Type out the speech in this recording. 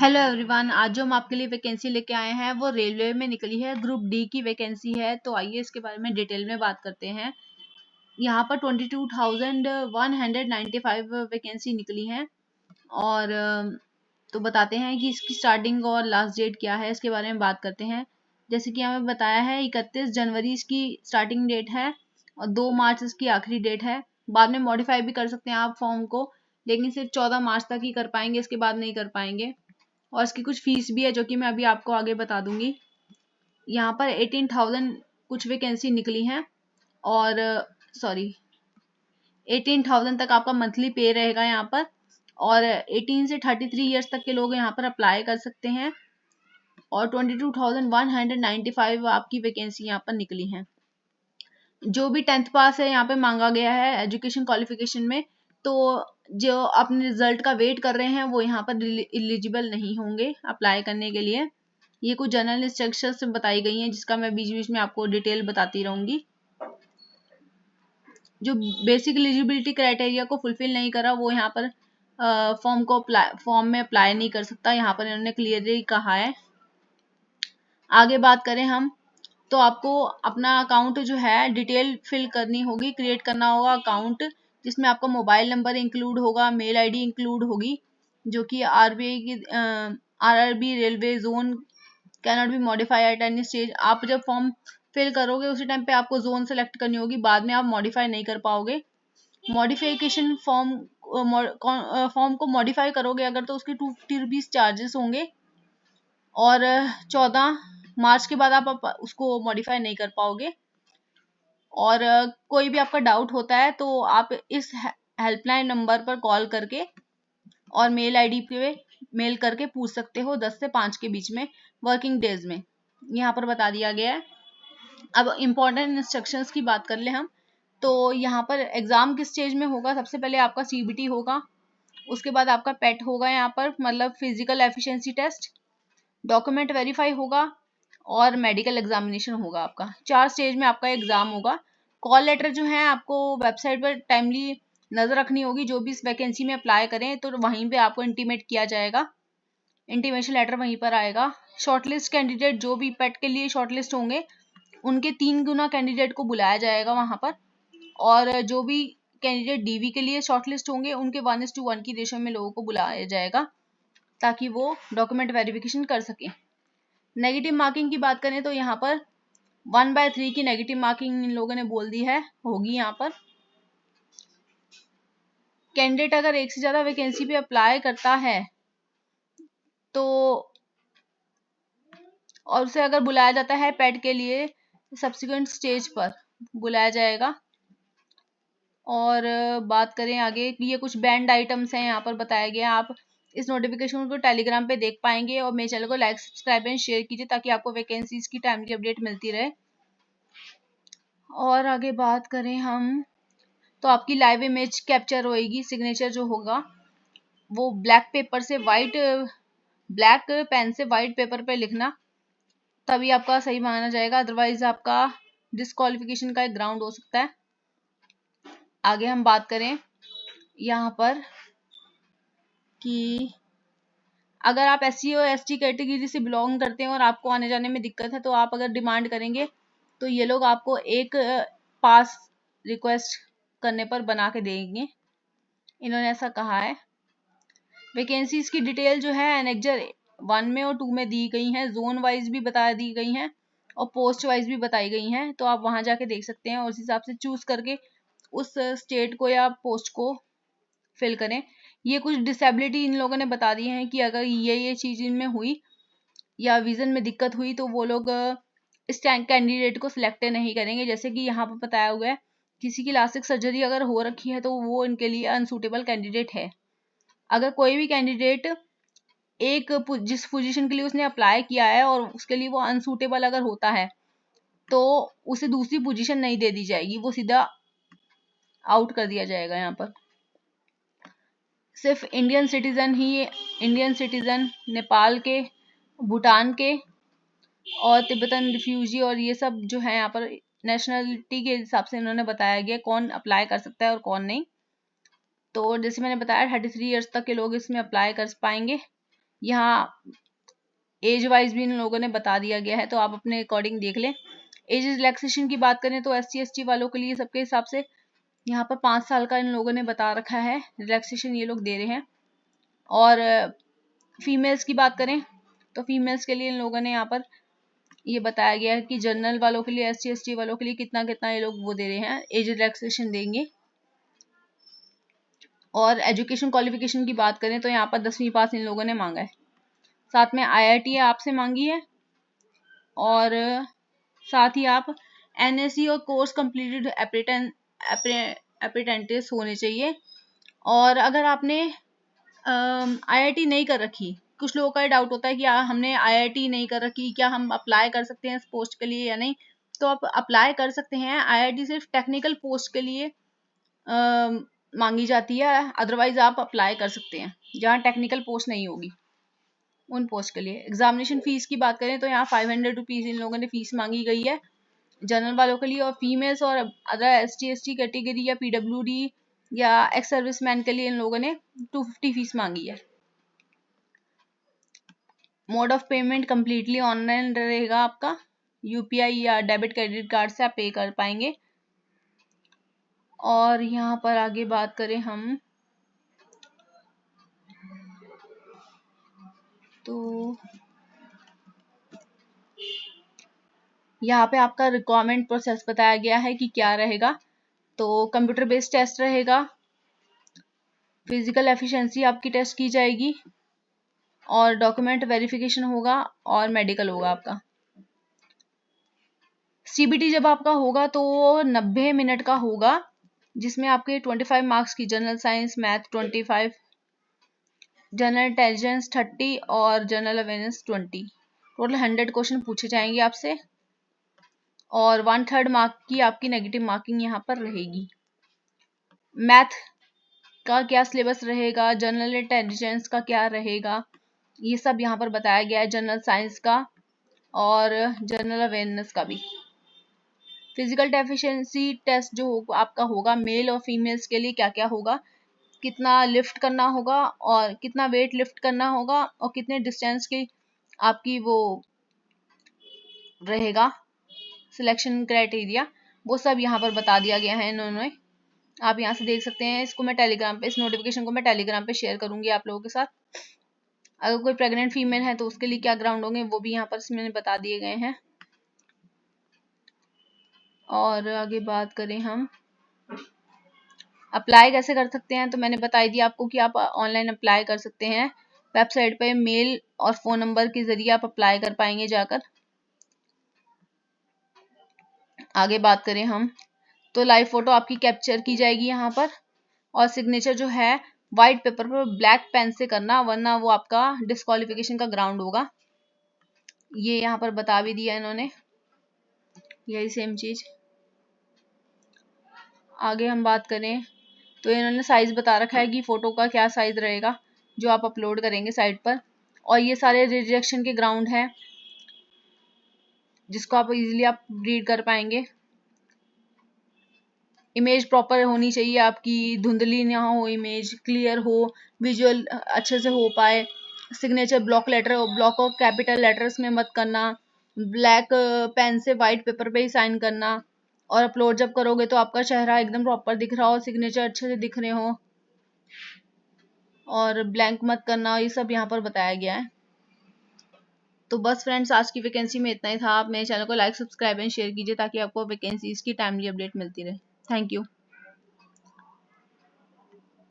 Hello everyone, आज जो हम आपके लिए वैकेंसी लेके आए हैं वो रेलवे में निकली है। ग्रुप डी की वैकेंसी है, तो आइए इसके बारे में डिटेल में बात करते हैं। यहाँ पर 22,195 वैकेंसी निकली है और तो बताते हैं कि इसकी स्टार्टिंग और लास्ट डेट क्या है, इसके बारे में बात करते हैं। जैसे कि हमें बताया है 31 जनवरी इसकी स्टार्टिंग डेट है और 2 मार्च इसकी आखिरी डेट है। बाद में मॉडिफाई भी कर सकते हैं आप फॉर्म को, लेकिन सिर्फ 14 मार्च तक ही कर पाएंगे, इसके बाद नहीं कर पाएंगे। और इसकी कुछ फीस भी है जो कि मैं अभी आपको आगे बता दूंगी। यहाँ पर 18,000 कुछ वैकेंसी निकली हैं और 18,000 तक आपका मंथली पे रहेगा यहाँ पर। और 18 से 33 ईयर्स तक के लोग यहाँ पर अप्लाई कर सकते हैं और 22,195 आपकी वैकेंसी यहाँ पर निकली हैं। जो भी 10th पास है यहाँ पे मांगा गया है एजुकेशन क्वालिफिकेशन में, तो जो अपने रिजल्ट का वेट कर रहे हैं वो यहाँ पर एलिजिबल नहीं होंगे अप्लाई करने के लिए। ये कुछ जनरल इंस्ट्रक्शंस बताई गई हैं जिसका मैं बीच बीच में आपको डिटेल बताती रहूंगी। जो बेसिक एलिजिबिलिटी क्राइटेरिया को फुलफिल नहीं करा वो यहाँ पर फॉर्म में अप्लाई नहीं कर सकता, यहाँ पर इन्होंने क्लियरली कहा है। आगे बात करें हम, तो आपको अपना अकाउंट जो है डिटेल फिल करनी होगी, क्रिएट करना होगा अकाउंट, जिसमें आपका मोबाइल नंबर इंक्लूड होगा, मेल आईडी इंक्लूड होगी, जो कि आरबीआई की RRB railway zone can not be modify at any stage. आप जब फॉर्म फिल करोगे उसी टाइम पे आपको जोन सेलेक्ट करनी होगी, बाद में आप मॉडिफाई नहीं कर पाओगे। मॉडिफिकेशन फॉर्म को मॉडिफाई करोगे अगर तो उसके 250 रुपीज चार्जेस होंगे और 14 मार्च के बाद आप उसको मॉडिफाई नहीं कर पाओगे। और कोई भी आपका डाउट होता है तो आप इस हेल्पलाइन नंबर पर कॉल करके और मेल आईडी पे मेल करके पूछ सकते हो 10 से 5 के बीच में वर्किंग डेज में, यहाँ पर बता दिया गया है। अब इम्पोर्टेंट इंस्ट्रक्शंस की बात कर ले हम, तो यहाँ पर एग्जाम किस स्टेज में होगा। सबसे पहले आपका सीबीटी होगा, उसके बाद आपका पेट होगा, यहाँ पर मतलब physical efficiency test, document verify होगा और मेडिकल एग्जामिनेशन होगा। आपका 4 स्टेज में आपका एग्जाम होगा। कॉल लेटर जो है आपको वेबसाइट पर टाइमली नजर रखनी होगी, जो भी इस वैकेंसी में अप्लाई करें तो वहीं पे आपको इंटीमेट किया जाएगा, इंटीमेशन लेटर वहीं पर आएगा। शॉर्टलिस्ट कैंडिडेट जो भी पेट के लिए शॉर्टलिस्ट होंगे उनके 3 गुना कैंडिडेट को बुलाया जाएगा वहां पर, और जो भी कैंडिडेट डीवी के लिए शॉर्टलिस्ट होंगे उनके 1:1 की रेशो में लोगों को बुलाया जाएगा ताकि वो डॉक्यूमेंट वेरिफिकेशन कर सके। नेगेटिव मार्किंग की बात करें तो यहाँ पर 1/3 की नेगेटिव मार्किंग इन लोगों ने बोल दी है होगी। यहाँ पर कैंडिडेट अगर एक से ज्यादा वैकेंसी पे अप्लाई करता है तो और उसे अगर बुलाया जाता है पेट के लिए सब्सिक्वेंट स्टेज पर बुलाया जाएगा। और बात करें आगे, ये कुछ बैंड आइटम्स हैं यहाँ पर बताया गया। आप इस नोटिफिकेशन को टेलीग्राम पे देख पाएंगे और मेरे चैनल को लाइक सब्सक्राइब एंड शेयर कीजिए ताकि आपको वैकेंसीज की टाइमली अपडेट मिलती रहे। और आगे बात करें हम, तो आपकी लाइव इमेज कैप्चर होएगी, सिग्नेचर जो होगा वो ब्लैक पेन से वाइट पेपर पे लिखना, तभी आपका सही माना जाएगा, अदरवाइज आपका डिस्क्वालिफिकेशन का एक ग्राउंड हो सकता है। आगे हम बात करें यहाँ पर कि अगर आप SC और ST कैटेगरी से बिलोंग करते हैं और आपको आने जाने में दिक्कत है तो आप अगर डिमांड करेंगे तो ये लोग आपको एक पास रिक्वेस्ट करने पर बना के देंगे, इन्होंने ऐसा कहा है। वैकेंसीज की डिटेल जो है एनेक्जर 1 में और 2 में दी गई हैं, जोन वाइज भी बता दी गई हैं और पोस्ट वाइज भी बताई गई हैं, तो आप वहां जाके देख सकते हैं और उस हिसाब से चूज करके उस स्टेट को या पोस्ट को फिल करें। ये कुछ डिसेबिलिटी इन लोगों ने बता दी है कि अगर ये चीज इनमें हुई या विजन में दिक्कत हुई तो वो लोग इस कैंडिडेट को सिलेक्ट नहीं करेंगे। जैसे कि यहाँ पर बताया हुआ है किसी की लासिक सर्जरी अगर हो रखी है तो वो इनके लिए अनसूटेबल कैंडिडेट है। अगर कोई भी कैंडिडेट जिस पोजीशन के लिए उसने अप्लाई किया है और उसके लिए वो अनसूटेबल अगर होता है तो उसे दूसरी पोजीशन नहीं दे दी जाएगी, वो सीधा आउट कर दिया जाएगा। यहाँ पर सिर्फ इंडियन सिटीजन, नेपाल के, भूटान के और तिब्बतन रिफ्यूजी और ये सब जो है यहाँ पर नेशनलिटी के हिसाब से इन्होंने बताया गया कौन अप्लाई कर सकता है और कौन नहीं। तो जैसे मैंने बताया 33 ईयर्स तक के लोग इसमें अप्लाई कर पाएंगे। यहाँ एज वाइज भी इन लोगों ने बता दिया गया है, तो आप अपने अकॉर्डिंग देख लें। एज रिलैक्सेशन की बात करें तो SC/ST वालों के लिए सबके हिसाब से यहाँ पर 5 साल का इन लोगों ने बता रखा है रिलैक्सेशन ये लोग दे रहे हैं। और फीमेल्स की बात करें तो फीमेल्स के लिए इन लोगों ने यहाँ पर ये बताया गया है कि जनरल वालों के लिए, SC/ST वालों के लिए कितना कितना ये लोग वो दे रहे हैं, एज रिलैक्सेशन देंगे। और एजुकेशन क्वालिफिकेशन की बात करें तो यहाँ पर 10वीं पास इन लोगों ने मांगा है, साथ में IIT आपसे मांगी है, और साथ ही आप NSE और कोर्स कंप्लीटेड अप्रेंटिस होने चाहिए। और अगर आपने IIT नहीं कर रखी, कुछ लोगों का डाउट होता है कि हमने IIT नहीं कर रखी, क्या हम अप्लाई कर सकते हैं इस पोस्ट के लिए या नहीं, तो आप अप्लाई कर सकते हैं। IIT सिर्फ टेक्निकल पोस्ट के लिए मांगी जाती है, अदरवाइज आप अप्लाई कर सकते हैं जहाँ टेक्निकल पोस्ट नहीं होगी उन पोस्ट के लिए। एग्जामिनेशन फीस की बात करें तो यहाँ 500 रुपीज़ इन लोगों ने फीस मांगी गई है जनरल वालों के लिए, और फीमेल्स और अदर ST/ST कैटेगरी या PWD या एक्स सर्विसमैन के लिए इन लोगों ने 250 फीस मांगी है। Mode of payment completely online रहेगा आपका, UPI या डेबिट क्रेडिट कार्ड से आप पे कर पाएंगे। और यहाँ पर आगे बात करें हम तो यहाँ पे आपका रिक्वायरमेंट प्रोसेस बताया गया है कि क्या रहेगा। तो कंप्यूटर बेस्ड टेस्ट रहेगा, फिजिकल एफिशिएंसी आपकी टेस्ट की जाएगी, और डॉक्यूमेंट वेरिफिकेशन होगा, और मेडिकल होगा आपका। CBT जब आपका होगा तो 90 मिनट का होगा, जिसमें आपके 25 मार्क्स की general science, math 25, general intelligence 30 और जनरल अवेयरनेस 20, टोटल 100 क्वेश्चन पूछे जाएंगे आपसे, और 1/3 मार्क की आपकी नेगेटिव मार्किंग यहाँ पर रहेगी। मैथ का क्या सिलेबस रहेगा, जनरल इंटेलिजेंस का क्या रहेगा, ये सब यहाँ पर बताया गया है, जनरल साइंस का और जनरल अवेयरनेस का भी। फिजिकल डेफिशिएंसी टेस्ट जो आपका होगा मेल और फीमेल्स के लिए क्या क्या होगा, कितना लिफ्ट करना होगा और कितना वेट लिफ्ट करना होगा, और कितने डिस्टेंस की आपकी वो रहेगा सिलेक्शन क्राइटेरिया, वो सब यहाँ पर बता दिया गया है इन्होंने। आप यहाँ से देख सकते हैं। इसको मैं टेलीग्राम पे, इस नोटिफिकेशन को मैं टेलीग्राम पे शेयर करूंगी आप लोगों के साथ। अगर कोई प्रेग्नेंट फीमेल है तो उसके लिए क्या ग्राउंड होंगे वो भी यहाँ पर इसमें बता दिए गए हैं। और आगे बात करें हम अप्लाई कैसे कर सकते हैं, तो मैंने बताई दी आपको कि आप ऑनलाइन अप्लाई कर सकते हैं। वेबसाइट पे मेल और फ़ोन नंबर के ज़रिए आप अप्लाई कर पाएंगे जाकर। आगे बात करें हम तो लाइव फ़ोटो आपकी कैप्चर की जाएगी यहाँ पर, और सिग्नेचर जो है वाइट पेपर पर ब्लैक पेन से करना, वरना वो आपका डिस्क्वालिफिकेशन का ग्राउंड होगा। ये यहाँ पर बता भी दिया इन्होंने, यही सेम चीज़। आगे हम बात करें तो इन्होंने साइज़ बता रखा है कि फ़ोटो का क्या साइज़ रहेगा जो आप अपलोड करेंगे साइट पर, और ये सारे रिजेक्शन के ग्राउंड हैं जिसको आप इजीली आप रीड कर पाएंगे। इमेज प्रॉपर होनी चाहिए आपकी, धुंधली ना हो, इमेज क्लियर हो, विजुअल अच्छे से हो पाए। सिग्नेचर ब्लॉक और कैपिटल लेटर्स में मत करना, ब्लैक पेन से वाइट पेपर पे ही साइन करना, और अपलोड जब करोगे तो आपका चेहरा एकदम प्रॉपर दिख रहा हो, सिग्नेचर अच्छे से दिख रहे हो, और ब्लैंक मत करना। ये सब यहाँ पर बताया गया है। तो बस फ्रेंड्स, आज की वैकेंसी में इतना ही था। आप मेरे चैनल को लाइक, सब्सक्राइब एंड शेयर कीजिए ताकि आपको वैकेंसीज की टाइमली अपडेट मिलती रहे। Thank you.